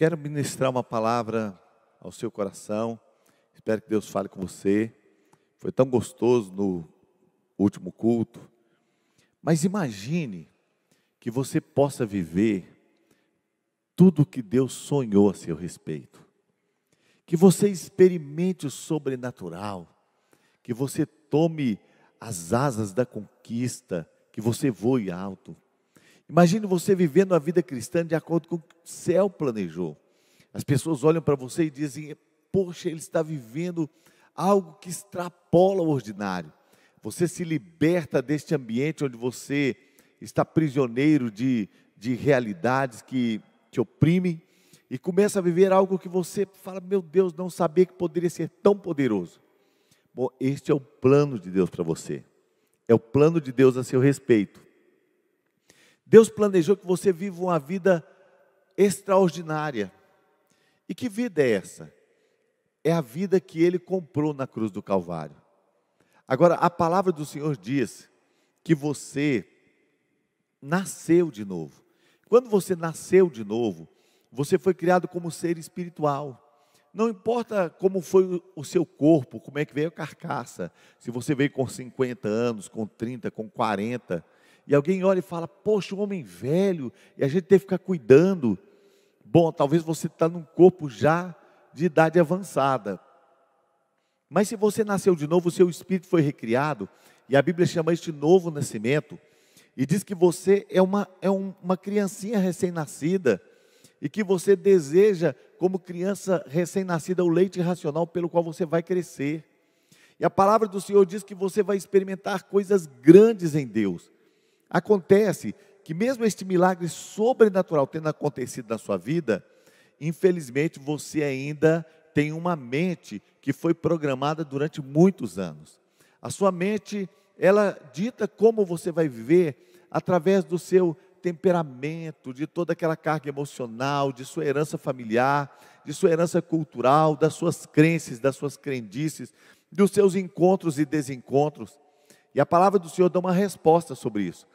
quero ministrar uma palavra ao seu coração. Espero que Deus fale com você. Foi tão gostoso no último culto. Mas imagine que você possa viver tudo o que Deus sonhou a seu respeito. Que você experimente o sobrenatural. Que você tome as asas da conquista. Que você voe alto. Imagine você vivendo a vida cristã de acordo com o que o céu planejou. As pessoas olham para você e dizem: poxa, ele está vivendo algo que extrapola o ordinário. Você se liberta deste ambiente onde você está prisioneiro de realidades que te oprimem e começa a viver algo que você fala: meu Deus, não sabia que poderia ser tão poderoso. Bom, este é o plano de Deus para você. É o plano de Deus a seu respeito. Deus planejou que você viva uma vida extraordinária. E que vida é essa? É a vida que Ele comprou na cruz do Calvário. Agora, a palavra do Senhor diz que você nasceu de novo. Quando você nasceu de novo, você foi criado como ser espiritual. Não importa como foi o seu corpo, como é que veio a carcaça. Se você veio com 50 anos, com 30, com 40... E alguém olha e fala: poxa, um homem velho, e a gente teve que ficar cuidando. Bom, talvez você está num corpo já de idade avançada. Mas se você nasceu de novo, o seu espírito foi recriado, e a Bíblia chama este novo nascimento, e diz que você é uma criancinha recém-nascida, e que você deseja, como criança recém-nascida, o leite racional pelo qual você vai crescer. E a palavra do Senhor diz que você vai experimentar coisas grandes em Deus. Acontece que mesmo este milagre sobrenatural tendo acontecido na sua vida, infelizmente você ainda tem uma mente que foi programada durante muitos anos. A sua mente, ela dita como você vai viver através do seu temperamento, de toda aquela carga emocional, de sua herança familiar, de sua herança cultural, das suas crenças, das suas crendices, dos seus encontros e desencontros. E a palavra do Senhor dá uma resposta sobre isso.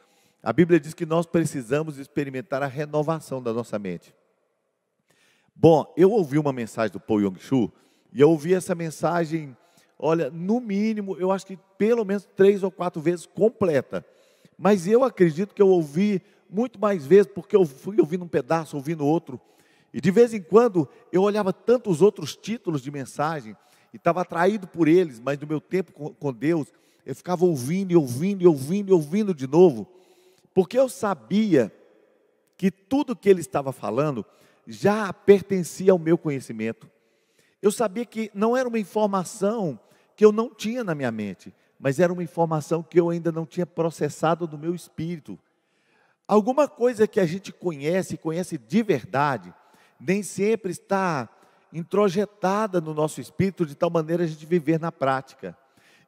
A Bíblia diz que nós precisamos experimentar a renovação da nossa mente. Bom, eu ouvi uma mensagem do Paul Yong-Soo, e eu ouvi essa mensagem, olha, no mínimo, eu acho que pelo menos 3 ou 4 vezes completa. Mas eu acredito que eu ouvi muito mais vezes, porque eu fui ouvindo um pedaço, ouvindo outro. E de vez em quando, eu olhava tanto os outros títulos de mensagem, e estava atraído por eles, mas no meu tempo com Deus, eu ficava ouvindo, e ouvindo, e ouvindo, e ouvindo de novo. Porque eu sabia que tudo que ele estava falando já pertencia ao meu conhecimento. Eu sabia que não era uma informação que eu não tinha na minha mente, mas era uma informação que eu ainda não tinha processado no meu espírito. Alguma coisa que a gente conhece de verdade, nem sempre está introjetada no nosso espírito de tal maneira a gente viver na prática.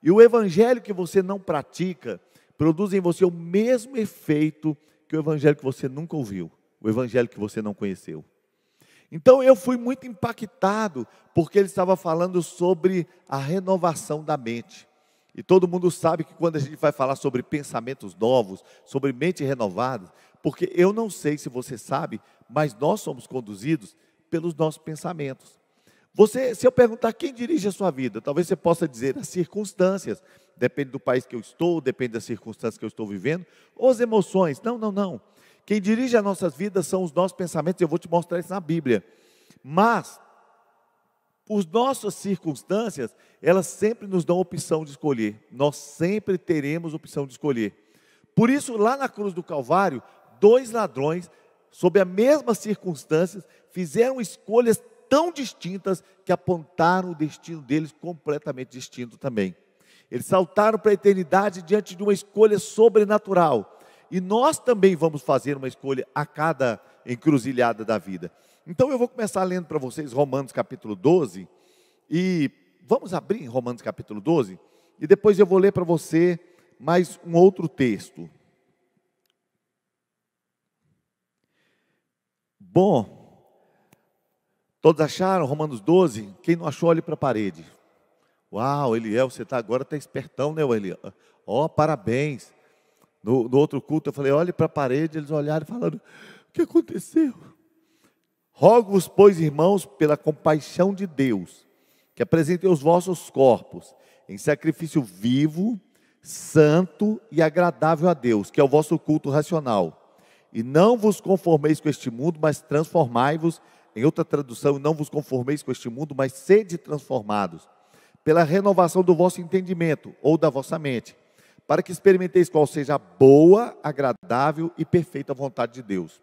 E o evangelho que você não pratica produz em você o mesmo efeito que o evangelho que você nunca ouviu, o evangelho que você não conheceu. Então eu fui muito impactado, porque ele estava falando sobre a renovação da mente. E todo mundo sabe que quando a gente vai falar sobre pensamentos novos, sobre mente renovada, porque eu não sei se você sabe, mas nós somos conduzidos pelos nossos pensamentos. Se eu perguntar quem dirige a sua vida, talvez você possa dizer as circunstâncias. Depende do país que eu estou, depende das circunstâncias que eu estou vivendo, ou as emoções. Não. Quem dirige as nossas vidas são os nossos pensamentos, eu vou te mostrar isso na Bíblia. Mas, as nossas circunstâncias, elas sempre nos dão opção de escolher. Nós sempre teremos opção de escolher. Por isso, lá na cruz do Calvário, 2 ladrões, sob as mesmas circunstâncias, fizeram escolhas tão distintas que apontaram o destino deles completamente distinto também. Eles saltaram para a eternidade diante de uma escolha sobrenatural. E nós também vamos fazer uma escolha a cada encruzilhada da vida. Então eu vou começar lendo para vocês Romanos capítulo 12. E vamos abrir em Romanos capítulo 12. E depois eu vou ler para você mais um outro texto. Bom, todos acharam Romanos 12? Quem não achou, olhe para a parede. Uau, Eliel, você agora está espertão, né, Eliel? Parabéns. No outro culto eu falei: olhe para a parede. Eles olharam e falaram: o que aconteceu? Rogo-vos, pois, irmãos, pela compaixão de Deus, que apresentem os vossos corpos em sacrifício vivo, santo e agradável a Deus, que é o vosso culto racional. E não vos conformeis com este mundo, mas transformai-vos, em outra tradução, não vos conformeis com este mundo, mas sede transformados, pela renovação do vosso entendimento, ou da vossa mente, para que experimenteis qual seja a boa, agradável e perfeita vontade de Deus.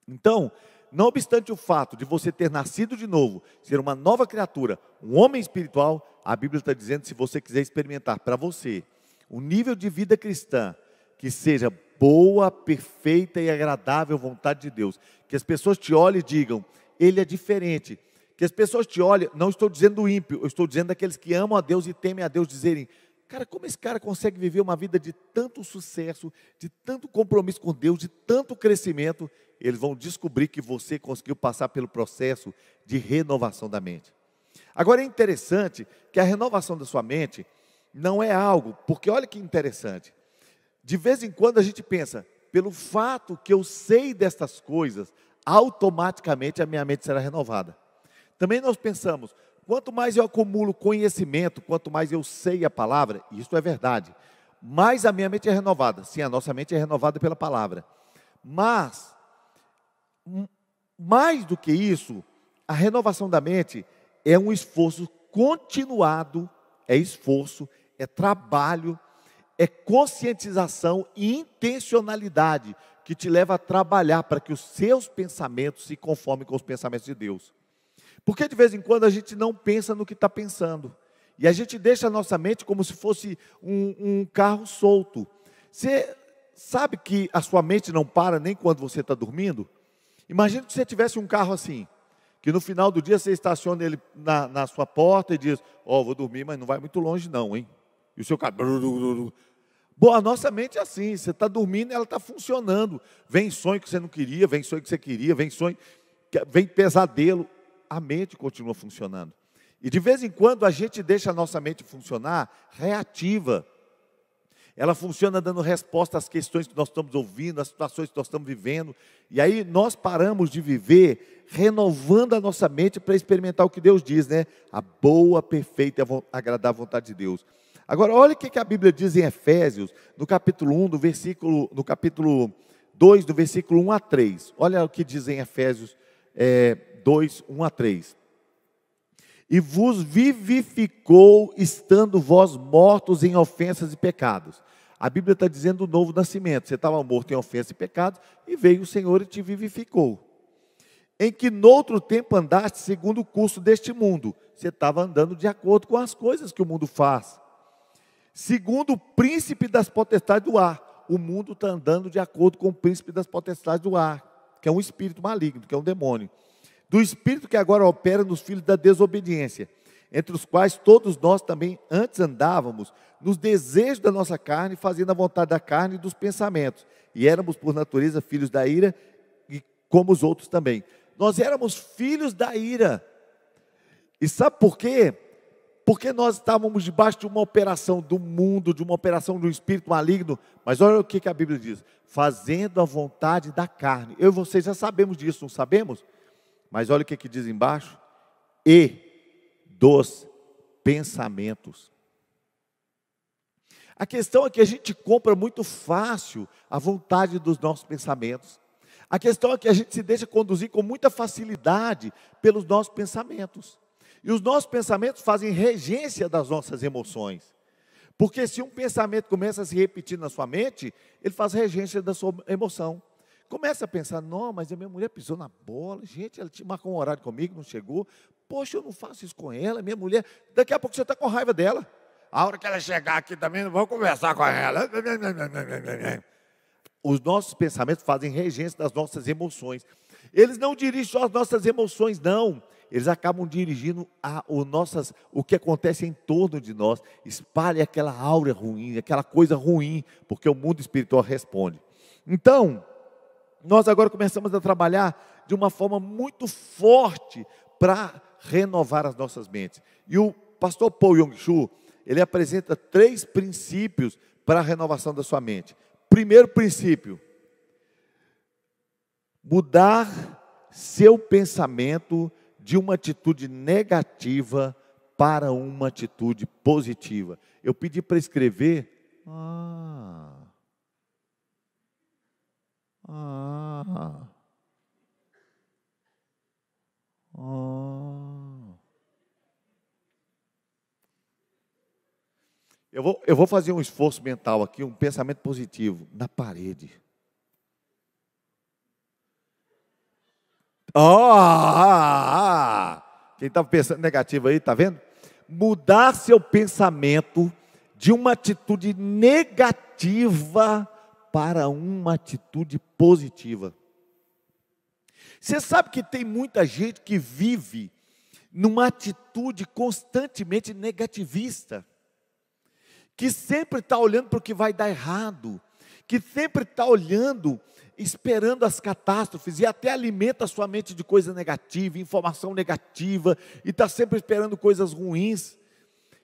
Então, não obstante o fato de você ter nascido de novo, ser uma nova criatura, um homem espiritual, a Bíblia está dizendo, se você quiser experimentar para você um nível de vida cristã que seja boa, perfeita e agradável vontade de Deus, que as pessoas te olhem e digam, ele é diferente, que as pessoas te olhem, não estou dizendo ímpio, eu estou dizendo aqueles que amam a Deus e temem a Deus, dizerem, cara, como esse cara consegue viver uma vida de tanto sucesso, de tanto compromisso com Deus, de tanto crescimento, eles vão descobrir que você conseguiu passar pelo processo de renovação da mente. Agora é interessante que a renovação da sua mente não é algo, porque olha que interessante, de vez em quando a gente pensa, pelo fato que eu sei destas coisas, automaticamente a minha mente será renovada. Também nós pensamos, quanto mais eu acumulo conhecimento, quanto mais eu sei a palavra, e isso é verdade, mais a minha mente é renovada. Sim, a nossa mente é renovada pela palavra. Mas, mais do que isso, a renovação da mente é um esforço continuado, é trabalho, é conscientização e intencionalidade que te leva a trabalhar para que os seus pensamentos se conformem com os pensamentos de Deus. Porque de vez em quando a gente não pensa no que está pensando. E a gente deixa a nossa mente como se fosse um carro solto. Você sabe que a sua mente não para nem quando você está dormindo? Imagina que você tivesse um carro assim, que no final do dia você estaciona ele na sua porta e diz, vou dormir, mas não vai muito longe não, hein? E o seu carro... Bom, a nossa mente é assim, você está dormindo e ela está funcionando. Vem sonho que você não queria, vem sonho que você queria, vem pesadelo. A mente continua funcionando. E de vez em quando a gente deixa a nossa mente funcionar reativa. Ela funciona dando resposta às questões que nós estamos ouvindo, às situações que nós estamos vivendo. E aí nós paramos de viver renovando a nossa mente para experimentar o que Deus diz, né? A boa, perfeita e agradável vontade de Deus. Agora, olha o que a Bíblia diz em Efésios, no capítulo 1, no capítulo 2, do versículo 1 a 3. Olha o que diz em Efésios 2, 1 a 3. E vos vivificou, estando vós mortos em ofensas e pecados. A Bíblia está dizendo o novo nascimento. Você estava morto em ofensas e pecados, e veio o Senhor e te vivificou. Em que noutro tempo andaste segundo o curso deste mundo. Você estava andando de acordo com as coisas que o mundo faz. Segundo o príncipe das potestades do ar. O mundo está andando de acordo com o príncipe das potestades do ar, que é um espírito maligno, que é um demônio. Do espírito que agora opera nos filhos da desobediência, entre os quais todos nós também antes andávamos, nos desejos da nossa carne, fazendo a vontade da carne e dos pensamentos. E éramos, por natureza, filhos da ira, e como os outros também. Nós éramos filhos da ira. E sabe por quê? Porque nós estávamos debaixo de uma operação do mundo, de uma operação do espírito maligno. Mas olha o que a Bíblia diz. Fazendo a vontade da carne. Eu e vocês já sabemos disso, não sabemos? Mas olha o que diz embaixo. E dos pensamentos. A questão é que a gente compra muito fácil a vontade dos nossos pensamentos. A questão é que a gente se deixa conduzir com muita facilidade pelos nossos pensamentos. E os nossos pensamentos fazem regência das nossas emoções. Porque se um pensamento começa a se repetir na sua mente, ele faz regência da sua emoção. Começa a pensar, não, mas a minha mulher pisou na bola, gente, ela marcou um horário comigo, não chegou. Poxa, eu não faço isso com ela, minha mulher, daqui a pouco você está com raiva dela. A hora que ela chegar aqui também, não vou conversar com ela. Os nossos pensamentos fazem regência das nossas emoções. Eles não dirigem só as nossas emoções, não. Eles acabam dirigindo o que acontece em torno de nós. Espalha aquela aura ruim, aquela coisa ruim, porque o mundo espiritual responde. Então, nós agora começamos a trabalhar de uma forma muito forte para renovar as nossas mentes. E o pastor Paul Yong-Soo, ele apresenta 3 princípios para a renovação da sua mente. Primeiro princípio, mudar seu pensamento de uma atitude negativa para uma atitude positiva. Eu pedi para escrever. Eu vou fazer um esforço mental aqui, um pensamento positivo na parede. Quem estava pensando negativo aí, está vendo? Mudar seu pensamento de uma atitude negativa para uma atitude positiva. Você sabe que tem muita gente que vive numa atitude constantemente negativista, que sempre está olhando para o que vai dar errado, que sempre está olhando, esperando as catástrofes, e até alimenta a sua mente de coisa negativa, informação negativa, e está sempre esperando coisas ruins.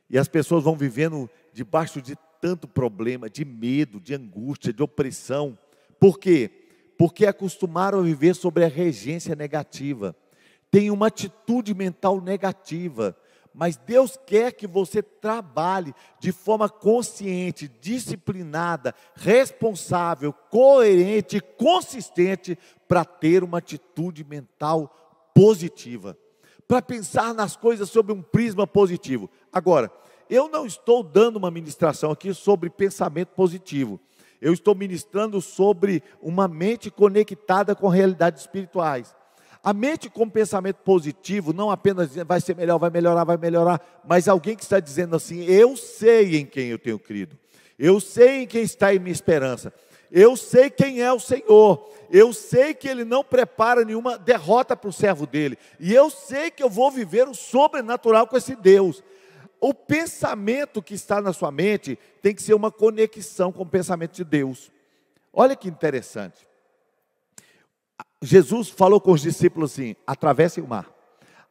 E as pessoas vão vivendo debaixo de tanto problema, de medo, de angústia, de opressão. Por quê? Porque acostumaram a viver sobre a regência negativa. Tem uma atitude mental negativa. Mas Deus quer que você trabalhe de forma consciente, disciplinada, responsável, coerente, consistente, para ter uma atitude mental positiva, para pensar nas coisas sob um prisma positivo. Agora, eu não estou dando uma ministração aqui sobre pensamento positivo. Eu estou ministrando sobre uma mente conectada com realidades espirituais. A mente com pensamento positivo, não apenas vai ser melhor, vai melhorar, mas alguém que está dizendo assim: eu sei em quem eu tenho crido, eu sei em quem está em minha esperança, eu sei quem é o Senhor, eu sei que Ele não prepara nenhuma derrota para o servo dele, e eu sei que eu vou viver o sobrenatural com esse Deus. O pensamento que está na sua mente tem que ser uma conexão com o pensamento de Deus. Olha que interessante. Jesus falou com os discípulos assim: atravessem o mar.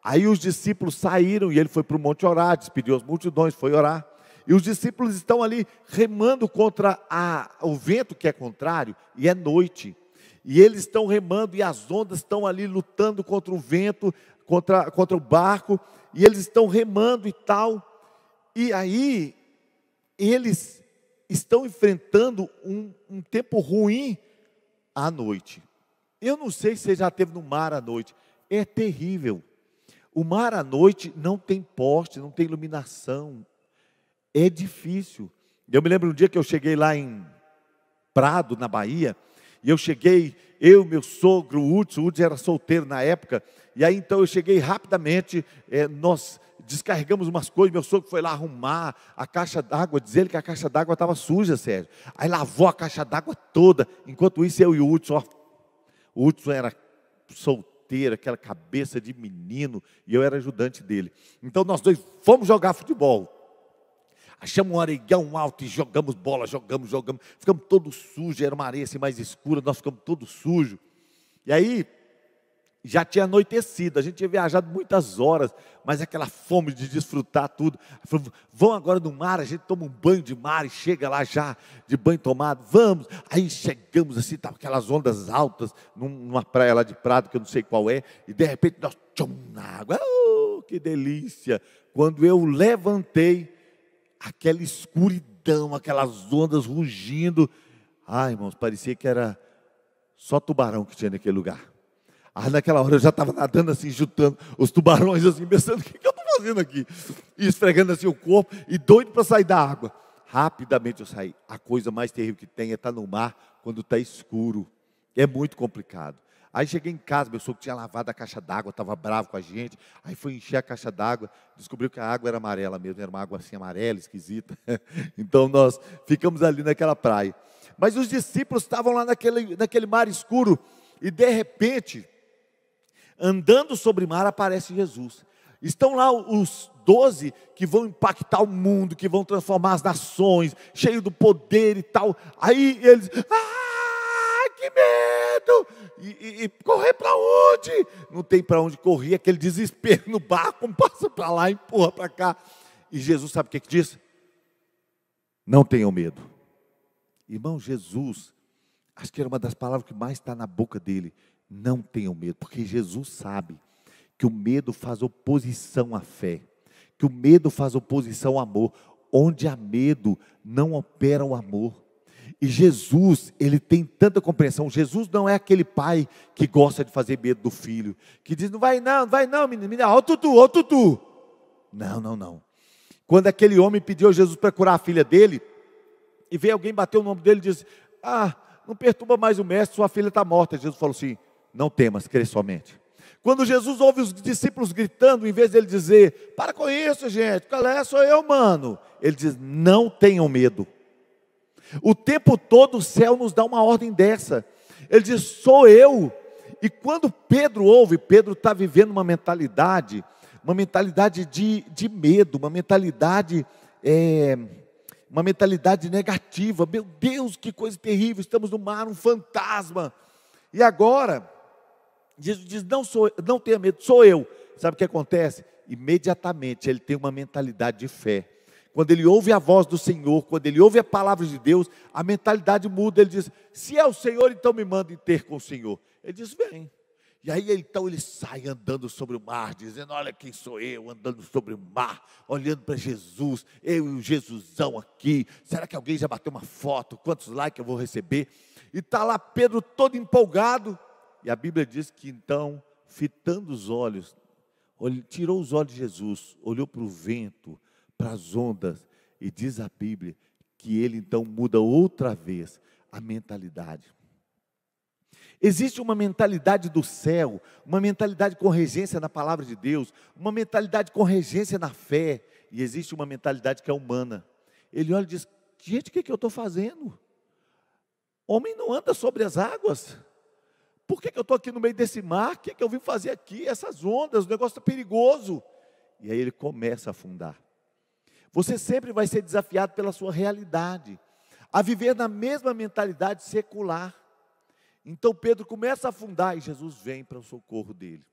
Aí os discípulos saíram e ele foi para o monte orar, despediu as multidões, foi orar. E os discípulos estão ali remando contra o vento que é contrário, e é noite. E eles estão remando e as ondas estão ali lutando contra o vento, contra o barco, e eles estão remando e tal. E aí eles estão enfrentando um tempo ruim à noite. Eu não sei se você já esteve no mar à noite, é terrível. O mar à noite não tem poste, não tem iluminação, é difícil. Eu me lembro um dia que eu cheguei lá em Prado, na Bahia, e eu cheguei, meu sogro, o Hudson era solteiro na época, e aí então eu cheguei rapidamente, nós descarregamos umas coisas, meu sogro foi lá arrumar a caixa d'água, diz ele que a caixa d'água estava suja, Sérgio. Aí lavou a caixa d'água toda, enquanto isso eu e o Hudson, o Hudson era solteiro, aquela cabeça de menino, e eu era ajudante dele. Então nós dois fomos jogar futebol. Achamos um areigão alto e jogamos bola, jogamos. Ficamos todos sujos, era uma areia assim mais escura, nós ficamos todos sujos. E aí, já tinha anoitecido, a gente tinha viajado muitas horas, mas aquela fome de desfrutar tudo. Falei, vamos agora no mar, a gente toma um banho de mar e chega lá já de banho tomado, vamos. Aí chegamos assim, estavam aquelas ondas altas, numa praia lá de Prado, que eu não sei qual é, e de repente nós, tchum, na água, que delícia. Quando eu levantei, aquela escuridão, aquelas ondas rugindo, irmãos, parecia que era só tubarão que tinha naquele lugar. Naquela hora eu já estava nadando assim, juntando os tubarões assim, pensando, o que eu estou fazendo aqui? E esfregando assim o corpo, e doido para sair da água. Rapidamente eu saí. A coisa mais terrível que tem é estar no mar quando está escuro. É muito complicado. Aí cheguei em casa, meu sogro tinha lavado a caixa d'água, estava bravo com a gente. Aí foi encher a caixa d'água, descobriu que a água era amarela mesmo, era uma água assim amarela, esquisita. Então nós ficamos ali naquela praia. Mas os discípulos estavam lá naquele mar escuro, e de repente, andando sobre o mar, aparece Jesus. Estão lá os 12 que vão impactar o mundo, que vão transformar as nações, cheio do poder e tal. Aí eles, que medo! E correr para onde? Não tem para onde correr, aquele desespero no barco, um passa para lá, empurra para cá. E Jesus sabe o que disse? Não tenham medo. Irmão, Jesus, acho que era uma das palavras que mais está na boca dele. Não tenham medo, porque Jesus sabe que o medo faz oposição à fé, que o medo faz oposição ao amor. Onde há medo, não opera o amor. E Jesus, ele tem tanta compreensão. Jesus não é aquele pai que gosta de fazer medo do filho, que diz, não vai não, menina, ó o tutu. Não. Quando aquele homem pediu a Jesus para curar a filha dele, e veio alguém bater o nome dele e disse, não perturba mais o mestre, sua filha está morta. Jesus falou assim, não temas, crê somente. Quando Jesus ouve os discípulos gritando, em vez de ele dizer, para com isso gente, calé, sou eu mano. Ele diz, não tenham medo. O tempo todo o céu nos dá uma ordem dessa. Ele diz, sou eu. E quando Pedro ouve, Pedro está vivendo uma mentalidade de medo, uma mentalidade negativa. Meu Deus, que coisa terrível, estamos no mar, um fantasma. E agora, Jesus diz, não tenha medo, sou eu. Sabe o que acontece? Imediatamente ele tem uma mentalidade de fé. Quando ele ouve a voz do Senhor, quando ele ouve a palavra de Deus, a mentalidade muda. Ele diz, se é o Senhor, então me manda ter com o Senhor. Ele diz, vem. E aí então ele sai andando sobre o mar, dizendo, olha quem sou eu, andando sobre o mar, olhando para Jesus, eu e o Jesusão aqui, será que alguém já bateu uma foto, quantos likes eu vou receber? E está lá Pedro todo empolgado, e a Bíblia diz que então, fitando os olhos, tirou os olhos de Jesus, olhou para o vento, para as ondas, e diz a Bíblia, que ele então muda outra vez a mentalidade. Existe uma mentalidade do céu, uma mentalidade com regência na palavra de Deus, uma mentalidade com regência na fé, e existe uma mentalidade que é humana. Ele olha e diz, gente, o que eu estou fazendo? Homem não anda sobre as águas. Por que eu estou aqui no meio desse mar? O que eu vim fazer aqui? Essas ondas, o negócio está perigoso. E aí ele começa a afundar. Você sempre vai ser desafiado pela sua realidade, a viver na mesma mentalidade secular. Então Pedro começa a afundar e Jesus vem para o socorro dele.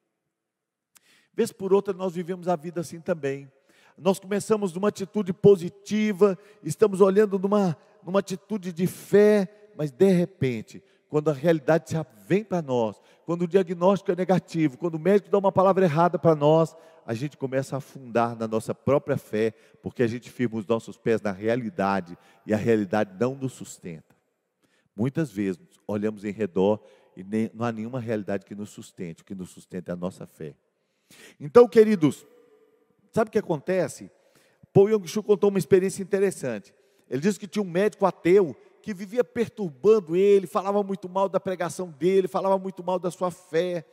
Vez por outra nós vivemos a vida assim também. Nós começamos numa atitude positiva, estamos olhando numa atitude de fé, mas de repente, quando a realidade já vem para nós, quando o diagnóstico é negativo, quando o médico dá uma palavra errada para nós, a gente começa a afundar na nossa própria fé, porque a gente firma os nossos pés na realidade, e a realidade não nos sustenta. Muitas vezes olhamos em redor e não há nenhuma realidade que nos sustente, o que nos sustenta é a nossa fé. Então, queridos, sabe o que acontece? Paul Yong-Chu contou uma experiência interessante. Ele disse que tinha um médico ateu que vivia perturbando ele, falava muito mal da pregação dele, falava muito mal da sua fé.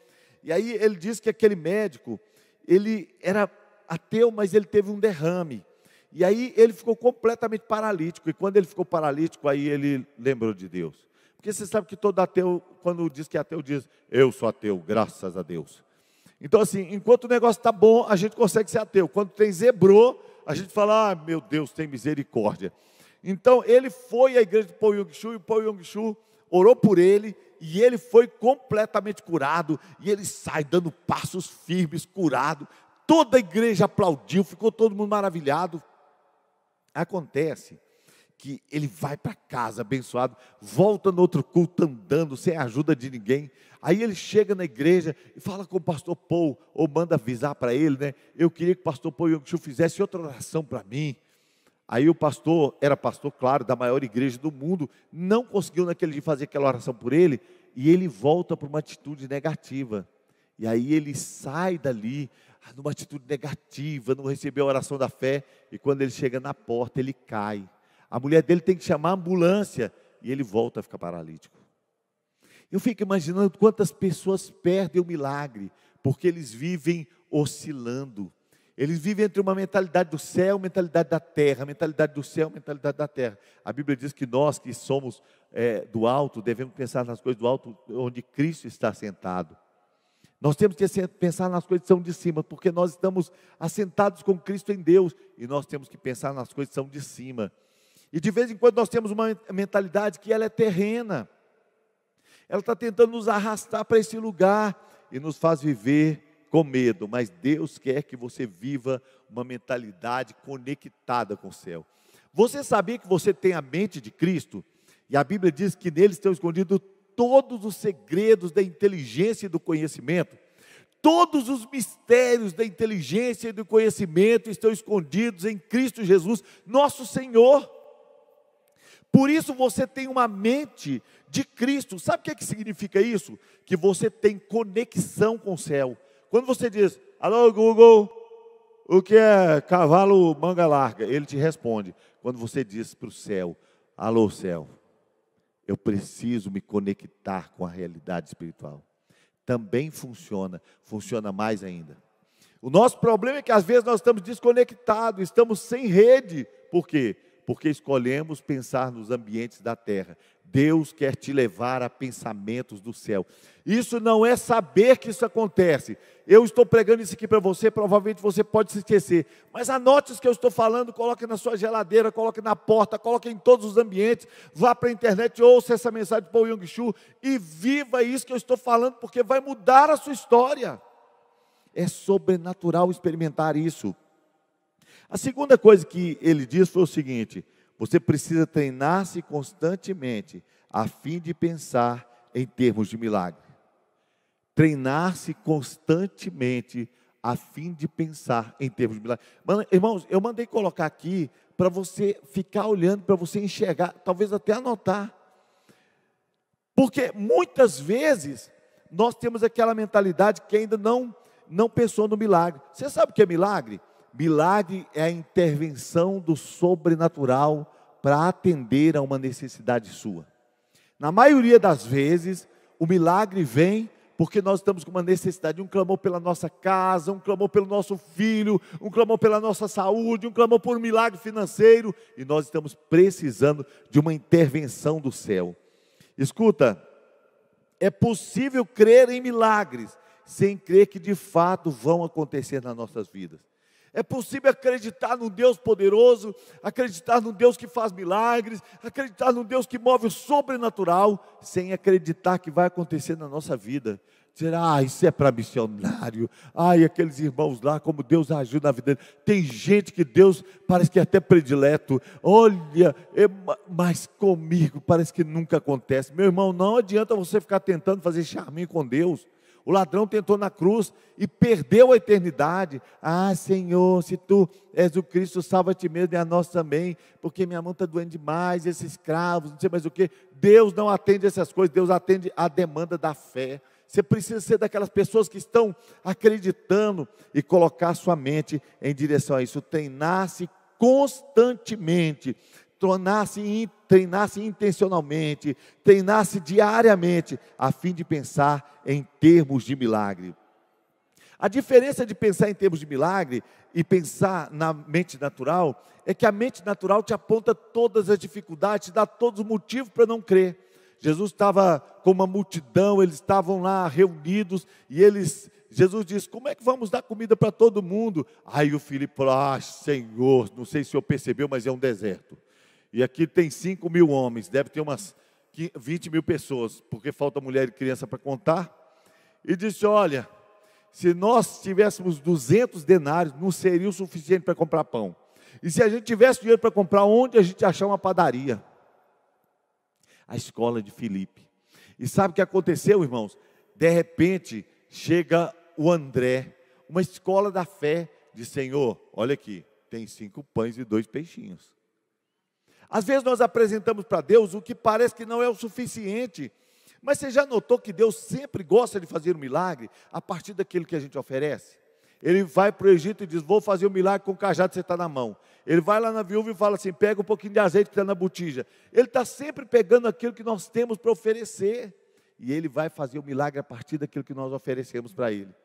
E aí ele disse que aquele médico, ele era ateu, mas ele teve um derrame. E aí ele ficou completamente paralítico. E quando ele ficou paralítico, aí ele lembrou de Deus. Porque você sabe que todo ateu, quando diz que é ateu, diz, eu sou ateu, graças a Deus. Então assim, enquanto o negócio está bom, a gente consegue ser ateu. Quando tem zebrou, a gente fala, meu Deus, tem misericórdia. Então ele foi à igreja de Paul Yong-Chu, e Paul Yong-Chu orou por ele, e ele foi completamente curado, e ele sai dando passos firmes, curado. Toda a igreja aplaudiu, ficou todo mundo maravilhado. Acontece que ele vai para casa abençoado, volta no outro culto andando, sem a ajuda de ninguém. Aí ele chega na igreja e fala com o pastor Paul, ou manda avisar para ele, né? Eu queria que o pastor Paul Yong-Chu fizesse outra oração para mim. Aí o pastor, era pastor, claro, da maior igreja do mundo, não conseguiu naquele dia fazer aquela oração por ele, e ele volta para uma atitude negativa. E aí ele sai dali, numa atitude negativa, não recebeu a oração da fé, e quando ele chega na porta, ele cai. A mulher dele tem que chamar a ambulância, e ele volta a ficar paralítico. Eu fico imaginando quantas pessoas perdem o milagre, porque eles vivem oscilando. Eles vivem entre uma mentalidade do céu, mentalidade da terra, mentalidade do céu, mentalidade da terra. A Bíblia diz que nós que somos do alto, devemos pensar nas coisas do alto, onde Cristo está sentado. Nós temos que pensar nas coisas que são de cima, porque nós estamos assentados com Cristo em Deus, e nós temos que pensar nas coisas que são de cima. E de vez em quando nós temos uma mentalidade que ela é terrena. Ela está tentando nos arrastar para esse lugar, e nos faz viver com medo, mas Deus quer que você viva uma mentalidade conectada com o céu. Você sabia que você tem a mente de Cristo? E a Bíblia diz que nele estão escondidos todos os segredos da inteligência e do conhecimento. Todos os mistérios da inteligência e do conhecimento estão escondidos em Cristo Jesus, nosso Senhor. Por isso você tem uma mente de Cristo. Sabe o que significa isso? Que você tem conexão com o céu. Quando você diz, alô Google, o que é cavalo manga larga? Ele te responde. Quando você diz para o céu, alô céu, eu preciso me conectar com a realidade espiritual. Também funciona mais ainda. O nosso problema é que às vezes nós estamos desconectados, estamos sem rede. Por quê? Porque escolhemos pensar nos ambientes da terra. Deus quer te levar a pensamentos do céu. Isso não é saber que isso acontece. Eu estou pregando isso aqui para você, provavelmente você pode se esquecer. Mas anote isso que eu estou falando, coloque na sua geladeira, coloque na porta, coloque em todos os ambientes. Vá para a internet, ouça essa mensagem de Paul Yong-Chu e viva isso que eu estou falando, porque vai mudar a sua história. É sobrenatural experimentar isso. A segunda coisa que ele diz foi o seguinte: você precisa treinar-se constantemente a fim de pensar em termos de milagre. Treinar-se constantemente a fim de pensar em termos de milagre. Irmãos, eu mandei colocar aqui para você ficar olhando, para você enxergar, talvez até anotar. Porque muitas vezes nós temos aquela mentalidade que ainda não pensou no milagre. Você sabe o que é milagre? Milagre é a intervenção do sobrenatural para atender a uma necessidade sua. Na maioria das vezes, o milagre vem porque nós estamos com uma necessidade, um clamor pela nossa casa, um clamor pelo nosso filho, um clamor pela nossa saúde, um clamor por um milagre financeiro, e nós estamos precisando de uma intervenção do céu. Escuta, é possível crer em milagres, sem crer que de fato vão acontecer nas nossas vidas. É possível acreditar num Deus poderoso, acreditar num Deus que faz milagres, acreditar num Deus que move o sobrenatural, sem acreditar que vai acontecer na nossa vida. Dizer, isso é para missionário, aqueles irmãos lá, como Deus ajuda na vida dele. Tem gente que Deus parece que é até predileto, mas comigo parece que nunca acontece. Meu irmão, não adianta você ficar tentando fazer charminho com Deus. O ladrão tentou na cruz e perdeu a eternidade. Senhor, se tu és o Cristo, salva a ti mesmo e a nós também, porque minha mão está doendo demais, esses escravos, não sei mais o que. Deus não atende essas coisas, Deus atende a demanda da fé. Você precisa ser daquelas pessoas que estão acreditando e colocar sua mente em direção a isso. Treinar-se constantemente, treinar-se intencionalmente, treinar-se diariamente, a fim de pensar em termos de milagre. A diferença de pensar em termos de milagre e pensar na mente natural, é que a mente natural te aponta todas as dificuldades, te dá todos os motivos para não crer. Jesus estava com uma multidão, eles estavam lá reunidos, e Jesus disse, como é que vamos dar comida para todo mundo? Aí o Filipe falou, Senhor, não sei se o senhor percebeu, mas é um deserto. E aqui tem 5.000 homens, deve ter umas 20.000 pessoas, porque falta mulher e criança para contar. E disse, olha, se nós tivéssemos 200 denários, não seria o suficiente para comprar pão. E se a gente tivesse dinheiro para comprar, onde a gente achar uma padaria? A escola de Filipe. E sabe o que aconteceu, irmãos? De repente, chega o André, uma escola da fé, diz, Senhor, olha aqui, tem 5 pães e 2 peixinhos. Às vezes nós apresentamos para Deus o que parece que não é o suficiente. Mas você já notou que Deus sempre gosta de fazer um milagre a partir daquilo que a gente oferece? Ele vai para o Egito e diz, vou fazer um milagre com o cajado que você está na mão. Ele vai lá na viúva e fala assim, pega um pouquinho de azeite que está na botija. Ele está sempre pegando aquilo que nós temos para oferecer. E Ele vai fazer o milagre a partir daquilo que nós oferecemos para Ele.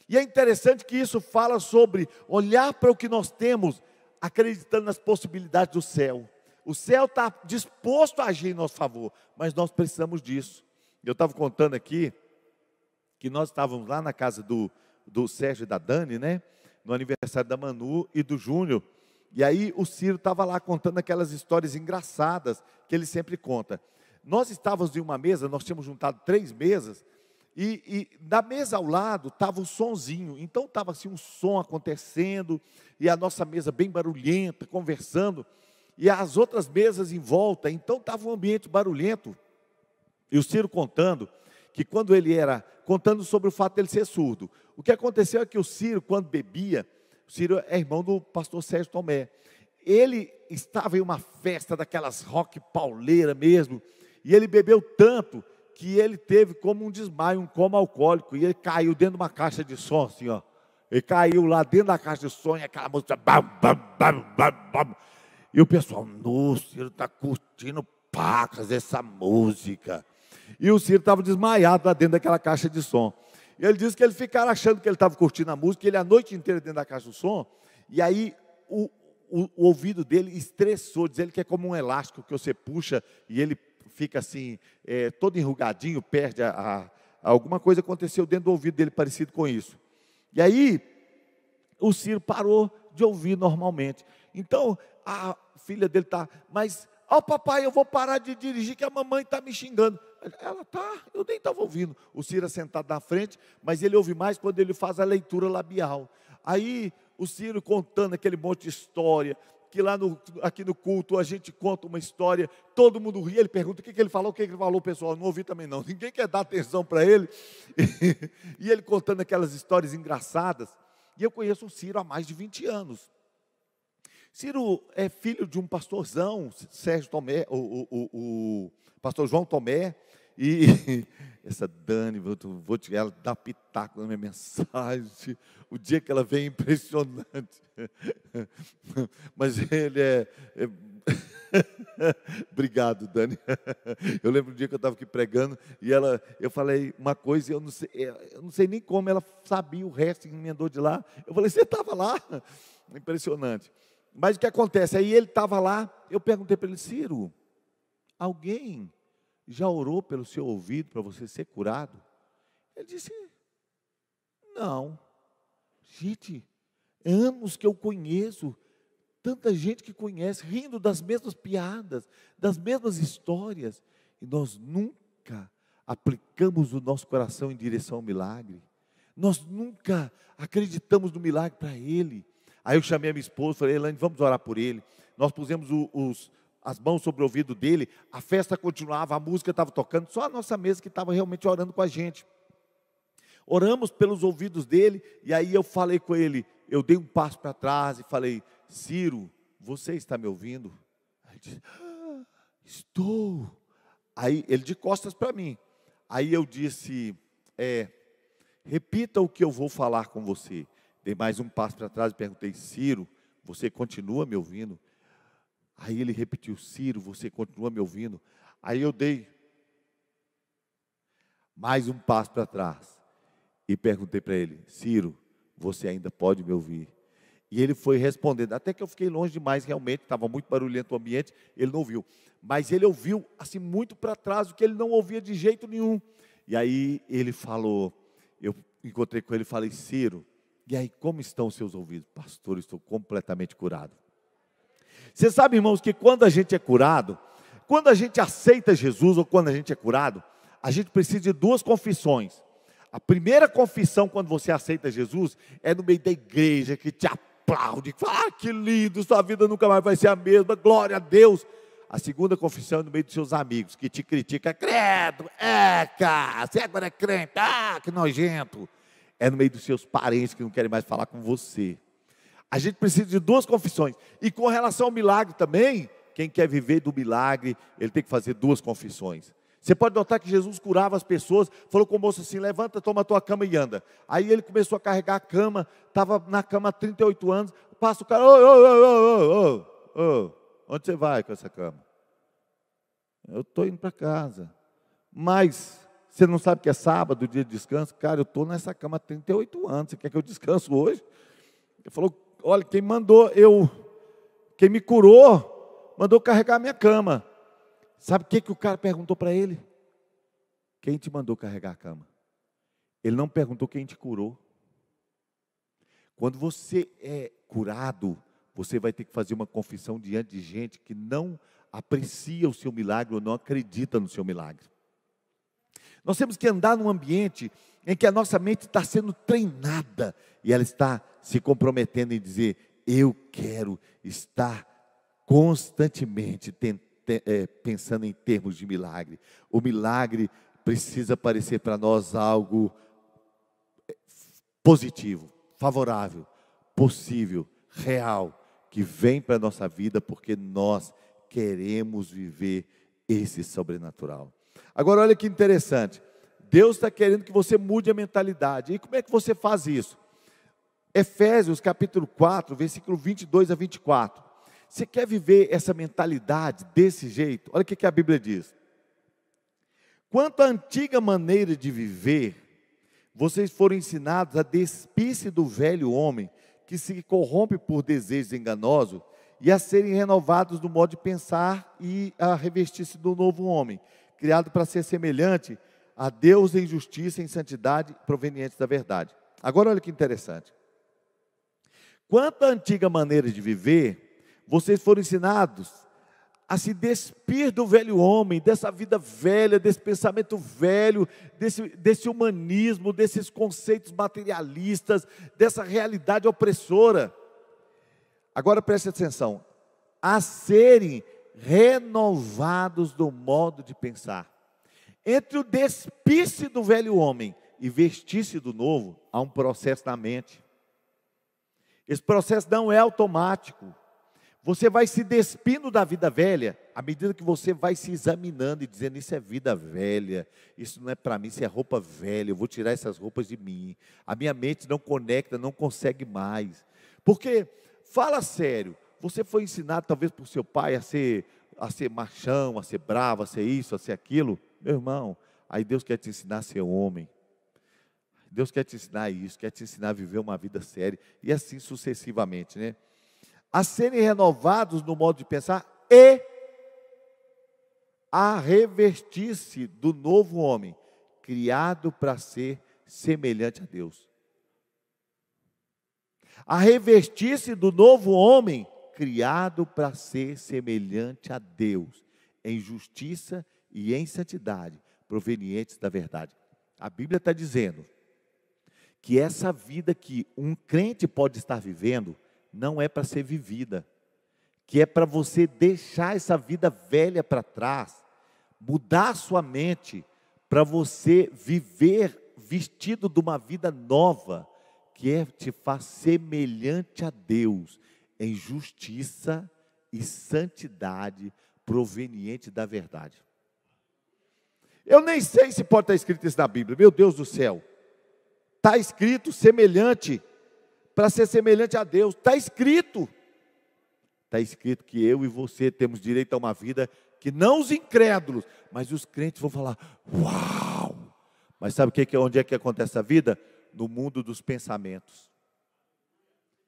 E é interessante que isso fala sobre olhar para o que nós temos, acreditando nas possibilidades do céu. O céu está disposto a agir em nosso favor, mas nós precisamos disso. Eu estava contando aqui, que nós estávamos lá na casa do Sérgio e da Dani, né? No aniversário da Manu e do Júnior. E aí o Ciro estava lá contando aquelas histórias engraçadas que ele sempre conta. Nós estávamos em uma mesa, nós tínhamos juntado 3 mesas, e na mesa ao lado estava o sonzinho. Então estava assim um som acontecendo, e a nossa mesa bem barulhenta, conversando, e as outras mesas em volta, então estava um ambiente barulhento. E o Ciro contando que quando ele era, contando sobre o fato de ele ser surdo. O que aconteceu é que o Ciro, quando bebia, o Ciro é irmão do pastor Sérgio Tomé. Ele estava em uma festa daquelas rock pauleira mesmo, e ele bebeu tanto que ele teve como um desmaio, um coma alcoólico, e ele caiu dentro de uma caixa de som, assim, ó. Ele caiu lá dentro da caixa de som, e aquela música, bam, bam, bam, bam, bam. E o pessoal, nossa, o Ciro está curtindo pacas essa música. E o Ciro estava desmaiado lá dentro daquela caixa de som. E ele disse que ele ficaram achando que ele estava curtindo a música, ele a noite inteira dentro da caixa de som, e aí o ouvido dele estressou, diz ele que é como um elástico que você puxa e ele fica assim, todo enrugadinho, perde alguma coisa aconteceu dentro do ouvido dele parecido com isso. E aí, o Ciro parou de ouvir normalmente. Então, a filha dele está, mas, papai, eu vou parar de dirigir que a mamãe está me xingando. Ela tá, eu nem estava ouvindo. O Ciro é sentado na frente, mas ele ouve mais quando ele faz a leitura labial. Aí, o Ciro contando aquele monte de história, que lá aqui no culto a gente conta uma história, todo mundo ri, ele pergunta o que ele falou, o pessoal não ouvi também não, ninguém quer dar atenção para ele, e ele contando aquelas histórias engraçadas, e eu conheço o Ciro há mais de 20 anos. Ciro é filho de um pastorzão, Sérgio Tomé, o pastor João Tomé, e essa Dani, ela dá pitaco na minha mensagem, o dia que ela vem é impressionante, mas ele obrigado, Dani. Eu lembro um dia que eu estava aqui pregando, e eu falei uma coisa, e eu não sei nem como ela sabia o resto, e emendou de lá, eu falei, você estava lá? Impressionante. Mas o que acontece, aí ele estava lá, eu perguntei para ele, Ciro, alguém já orou pelo seu ouvido para você ser curado? Ele disse, não. Gente, anos que eu conheço, tanta gente que conhece, rindo das mesmas piadas, das mesmas histórias, e nós nunca aplicamos o nosso coração em direção ao milagre. Nós nunca acreditamos no milagre para ele. Aí eu chamei a minha esposa, falei, Elaine, vamos orar por ele. Nós pusemos as mãos sobre o ouvido dele, a festa continuava, a música estava tocando, só a nossa mesa que estava realmente orando com a gente. Oramos pelos ouvidos dele, e aí eu falei com ele, eu dei um passo para trás e falei, Ciro, você está me ouvindo? Aí ele disse, estou. Aí ele de costas para mim. Aí eu disse, repita o que eu vou falar com você. Dei mais um passo para trás e perguntei, Ciro, você continua me ouvindo? Aí ele repetiu, Ciro, você continua me ouvindo? Aí eu dei mais um passo para trás e perguntei para ele, Ciro, você ainda pode me ouvir? E ele foi respondendo, até que eu fiquei longe demais realmente, estava muito barulhento o ambiente, ele não ouviu. Mas ele ouviu assim muito para trás, o que ele não ouvia de jeito nenhum. E aí ele falou, eu encontrei com ele e falei, Ciro, e aí como estão os seus ouvidos? Pastor, estou completamente curado. Você sabe, irmãos, que quando a gente é curado, quando a gente aceita Jesus ou quando a gente é curado, a gente precisa de duas confissões. A primeira confissão quando você aceita Jesus é no meio da igreja que te aplaude, que fala, que lindo, sua vida nunca mais vai ser a mesma, glória a Deus. A segunda confissão é no meio dos seus amigos, que te critica, credo, cara, você agora é crente, que nojento. É no meio dos seus parentes que não querem mais falar com você. A gente precisa de duas confissões. E com relação ao milagre também, quem quer viver do milagre, ele tem que fazer duas confissões. Você pode notar que Jesus curava as pessoas, falou com o moço assim, levanta, toma a tua cama e anda. Aí ele começou a carregar a cama, estava na cama há 38 anos, passa o cara, onde você vai com essa cama? Eu estou indo para casa. Mas você não sabe que é sábado, dia de descanso? Cara, eu estou nessa cama há 38 anos, você quer que eu descanse hoje? Ele falou, olha, quem me curou, mandou carregar a minha cama. Sabe o que o cara perguntou para ele? Quem te mandou carregar a cama? Ele não perguntou quem te curou. Quando você é curado, você vai ter que fazer uma confissão diante de gente que não aprecia o seu milagre ou não acredita no seu milagre. Nós temos que andar num ambiente em que a nossa mente está sendo treinada e ela está se comprometendo em dizer, eu quero estar constantemente tentando pensando em termos de milagre. O milagre precisa parecer para nós algo positivo, favorável, possível, real, que vem para a nossa vida porque nós queremos viver esse sobrenatural. Agora olha que interessante, Deus está querendo que você mude a mentalidade. E como é que você faz isso? Efésios capítulo 4, versículo 22 a 24. Você quer viver essa mentalidade desse jeito? Olha o que a Bíblia diz. Quanto à antiga maneira de viver, vocês foram ensinados a despir-se do velho homem, que se corrompe por desejos enganosos, e a serem renovados no modo de pensar e a revestir-se do novo homem, criado para ser semelhante a Deus em justiça e em santidade provenientes da verdade. Agora olha que interessante. Quanto à antiga maneira de viver, vocês foram ensinados a se despir do velho homem, dessa vida velha, desse pensamento velho, desse humanismo, desses conceitos materialistas, dessa realidade opressora. Agora preste atenção, a serem renovados do modo de pensar. Entre o despir-se do velho homem e vestir-se do novo, há um processo na mente. Esse processo não é automático. Você vai se despindo da vida velha, à medida que você vai se examinando e dizendo, isso é vida velha, isso não é para mim, isso é roupa velha, eu vou tirar essas roupas de mim. A minha mente não conecta, não consegue mais. Porque, fala sério, você foi ensinado talvez por seu pai a ser machão, a ser bravo, a ser isso, a ser aquilo. Meu irmão, aí Deus quer te ensinar a ser homem. Deus quer te ensinar isso, quer te ensinar a viver uma vida séria, e assim sucessivamente, né? A serem renovados no modo de pensar e a revestir-se do novo homem, criado para ser semelhante a Deus. A revestir-se do novo homem, criado para ser semelhante a Deus, em justiça e em santidade, provenientes da verdade. A Bíblia está dizendo que essa vida que um crente pode estar vivendo, não é para ser vivida, que é para você deixar essa vida velha para trás, mudar a sua mente, para você viver vestido de uma vida nova, que te faz semelhante a Deus, em justiça e santidade proveniente da verdade. Eu nem sei se pode estar escrito isso na Bíblia, meu Deus do céu, está escrito semelhante, para ser semelhante a Deus, está escrito que eu e você temos direito a uma vida que não os incrédulos, mas os crentes vão falar, uau, mas sabe onde é que acontece a vida? No mundo dos pensamentos.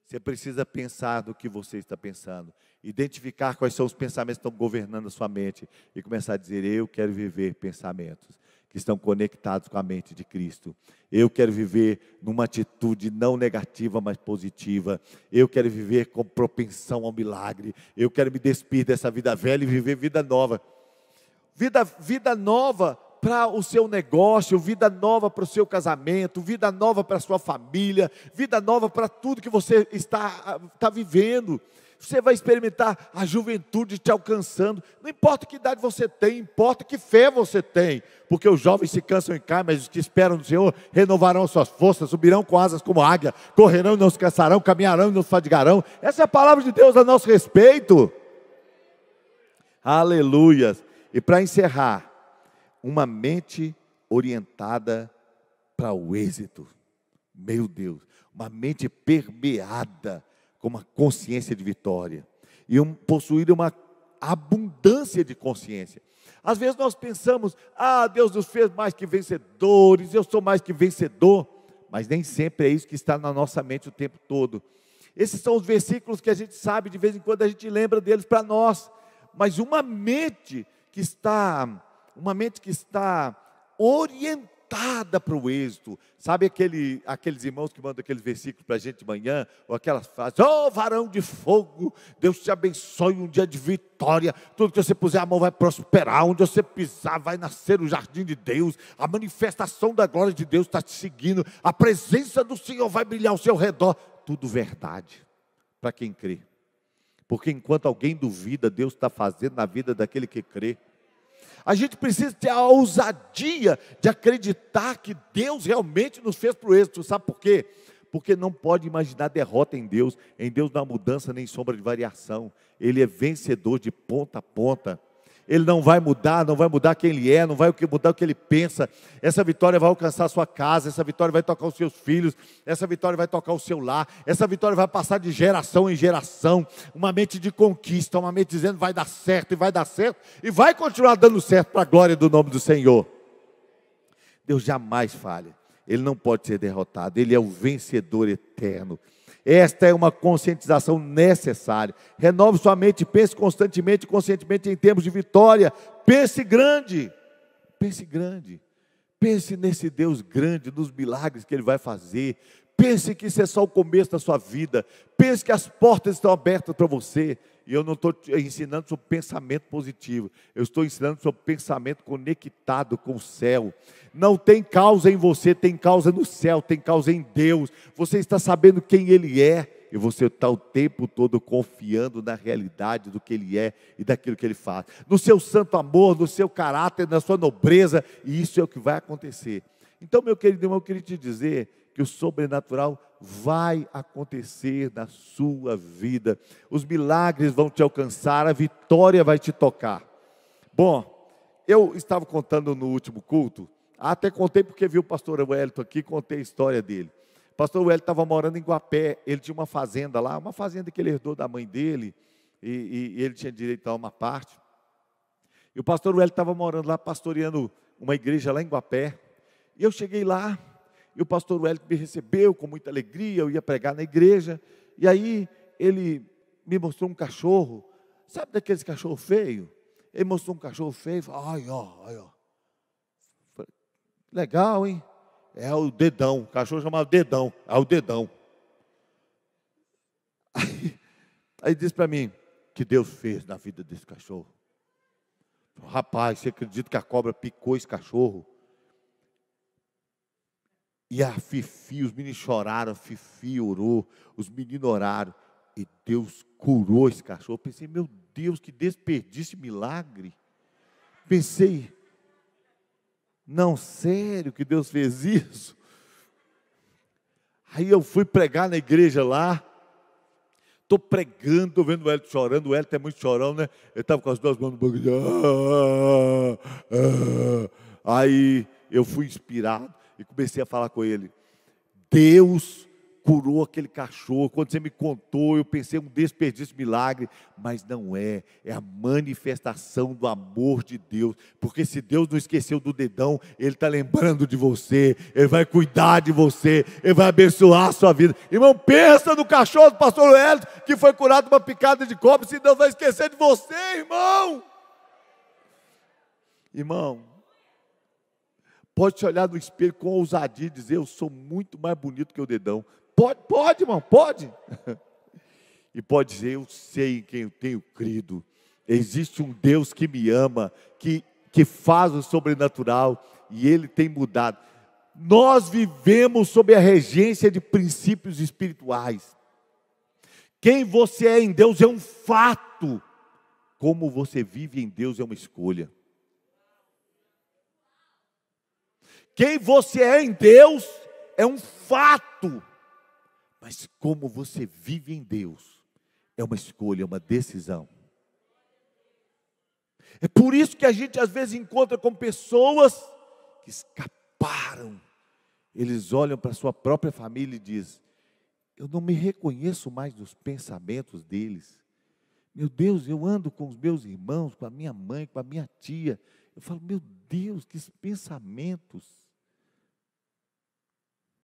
Você precisa pensar do que você está pensando, identificar quais são os pensamentos que estão governando a sua mente, e começar a dizer, eu quero viver pensamentos que estão conectados com a mente de Cristo. Eu quero viver numa atitude não negativa, mas positiva. Eu quero viver com propensão ao milagre. Eu quero me despir dessa vida velha e viver vida nova. Vida nova para o seu negócio, vida nova para o seu casamento, vida nova para a sua família, vida nova para tudo que você está vivendo. Você vai experimentar a juventude te alcançando. Não importa que idade você tem, importa que fé você tem. Porque os jovens se cansam e caem, mas os que esperam no Senhor renovarão suas forças, subirão com asas como águia, correrão e não se cansarão, caminharão e não se fadigarão. Essa é a palavra de Deus a nosso respeito. Aleluias. E para encerrar, uma mente orientada para o êxito. Meu Deus, uma mente permeada com uma consciência de vitória, e possuir uma abundância de consciência. Às vezes nós pensamos, Deus nos fez mais que vencedores, eu sou mais que vencedor, mas nem sempre é isso que está na nossa mente o tempo todo. Esses são os versículos que a gente sabe, de vez em quando a gente lembra deles para nós, mas uma mente que está orientada para o êxito. Sabe aqueles irmãos que mandam aqueles versículos para a gente de manhã, ou aquelas frases, varão de fogo, Deus te abençoe, um dia de vitória, tudo que você puser a mão vai prosperar, onde você pisar vai nascer o jardim de Deus, a manifestação da glória de Deus está te seguindo, a presença do Senhor vai brilhar ao seu redor. Tudo verdade, para quem crê. Porque enquanto alguém duvida, Deus está fazendo na vida daquele que crê. A gente precisa ter a ousadia de acreditar que Deus realmente nos fez para o êxito. Sabe por quê? Porque não pode imaginar derrota em Deus. Em Deus não há mudança nem sombra de variação. Ele é vencedor de ponta a ponta. Ele não vai mudar quem Ele é, não vai mudar o que Ele pensa. Essa vitória vai alcançar a sua casa, essa vitória vai tocar os seus filhos, essa vitória vai tocar o seu lar, essa vitória vai passar de geração em geração. Uma mente de conquista, uma mente dizendo vai dar certo, e vai dar certo, e vai continuar dando certo para a glória do nome do Senhor. Deus jamais falha, Ele não pode ser derrotado, Ele é o vencedor eterno. Esta é uma conscientização necessária. Renove sua mente, pense constantemente e conscientemente em termos de vitória. Pense grande. Pense grande. Pense nesse Deus grande, nos milagres que Ele vai fazer. Pense que isso é só o começo da sua vida. Pense que as portas estão abertas para você. E eu não estou ensinando sobre pensamento positivo. Eu estou ensinando sobre pensamento conectado com o céu. Não tem causa em você, tem causa no céu, tem causa em Deus. Você está sabendo quem Ele é. E você está o tempo todo confiando na realidade do que Ele é e daquilo que Ele faz. No seu santo amor, no seu caráter, na sua nobreza. E isso é o que vai acontecer. Então, meu querido irmão, eu queria te dizer que o sobrenatural vai acontecer na sua vida. Os milagres vão te alcançar, a vitória vai te tocar. Bom, eu estava contando no último culto, até contei porque vi o pastor Wellington aqui, contei a história dele. O pastor Wellington estava morando em Guapé, ele tinha uma fazenda lá, uma fazenda que ele herdou da mãe dele, e ele tinha direito a uma parte. E o pastor Wellington estava morando lá, pastoreando uma igreja lá em Guapé. E eu cheguei lá, e o pastor Wellington me recebeu com muita alegria, eu ia pregar na igreja, e aí ele me mostrou um cachorro, sabe daqueles cachorros feios? Ele mostrou um cachorro feio, e falou, ai, ó. Falei, legal, hein? É o Dedão, o cachorro chamado Dedão, é o Dedão. Aí disse para mim, que Deus fez na vida desse cachorro. Rapaz, você acredita que a cobra picou esse cachorro? E a Fifi, os meninos choraram, a Fifi orou, os meninos oraram, e Deus curou esse cachorro. Pensei, meu Deus, que desperdício, milagre. Pensei, não, sério que Deus fez isso? Aí eu fui pregar na igreja lá, estou pregando, estou vendo o Hélio chorando, o Hélio é muito chorão, né? Ele estava com as duas mãos no banco, aí eu fui inspirado, e comecei a falar com ele. Deus curou aquele cachorro. Quando você me contou, eu pensei um desperdício, milagre, mas não é. É a manifestação do amor de Deus. Porque se Deus não esqueceu do Dedão, Ele está lembrando de você. Ele vai cuidar de você. Ele vai abençoar a sua vida. Irmão, pensa no cachorro do pastor Wellington, que foi curado de uma picada de cobra. Se Deus vai esquecer de você, irmão. Irmão, pode te olhar no espelho com ousadia e dizer, eu sou muito mais bonito que o Dedão. Pode, irmão, pode. E pode dizer, eu sei em quem eu tenho crido. Existe um Deus que me ama, que faz o sobrenatural, e Ele tem mudado. Nós vivemos sob a regência de princípios espirituais. Quem você é em Deus é um fato. Como você vive em Deus é uma escolha. Quem você é em Deus é um fato, mas como você vive em Deus é uma escolha, é uma decisão. É por isso que a gente às vezes encontra com pessoas que escaparam. Eles olham para a sua própria família e dizem, eu não me reconheço mais nos pensamentos deles. Meu Deus, eu ando com os meus irmãos, com a minha mãe, com a minha tia. Eu falo, meu Deus, que pensamentos.